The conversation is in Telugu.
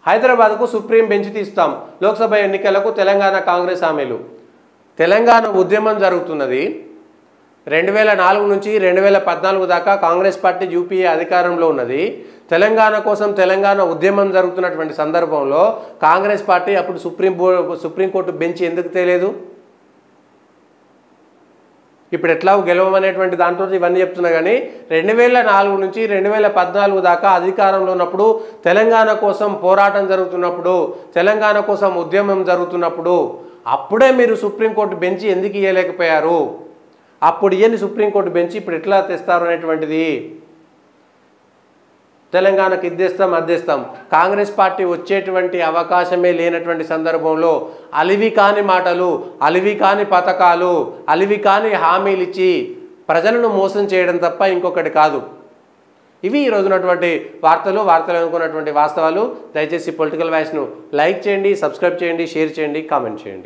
హైదరాబాద్కు సుప్రీం బెంచ్ తీస్తాం, లోక్సభ ఎన్నికలకు తెలంగాణ కాంగ్రెస్ హామీలు. తెలంగాణ ఉద్యమం జరుగుతున్నది. 2004 నుంచి 2014 దాకా కాంగ్రెస్ పార్టీ యూపీఏ అధికారంలో ఉన్నది. తెలంగాణ కోసం తెలంగాణ ఉద్యమం జరుగుతున్నటువంటి సందర్భంలో కాంగ్రెస్ పార్టీ అప్పుడు సుప్రీంకోర్టు బెంచ్ ఎందుకు తేలేదు? ఇప్పుడు ఎట్లా గెలవమనేటువంటి దాంట్లో ఇవన్నీ చెప్తున్నా కానీ 2004 నుంచి 2014 దాకా అధికారంలో ఉన్నప్పుడు, తెలంగాణ కోసం పోరాటం జరుగుతున్నప్పుడు, తెలంగాణ కోసం ఉద్యమం జరుగుతున్నప్పుడు అప్పుడే మీరు సుప్రీంకోర్టు బెంచ్ ఎందుకు ఇవ్వలేకపోయారు? అప్పుడు ఇయ్యని సుప్రీంకోర్టు బెంచ్ ఇప్పుడు ఎట్లా తెస్తారు అనేటువంటిది. తెలంగాణకు ఇద్దేస్తాం అద్దేస్తాం. కాంగ్రెస్ పార్టీ వచ్చేటువంటి అవకాశమే లేనటువంటి సందర్భంలో అలివి కాని మాటలు, అలివి కాని పథకాలు, అలివి కాని హామీలు ఇచ్చి ప్రజలను మోసం చేయడం తప్ప ఇంకొకటి కాదు. ఇవి ఈరోజు ఉన్నటువంటి వార్తలు అనుకున్నటువంటి వాస్తవాలు. దయచేసి పొలిటికల్ వాయిస్ను లైక్ చేయండి, సబ్స్క్రైబ్ చేయండి, షేర్ చేయండి, కామెంట్ చేయండి.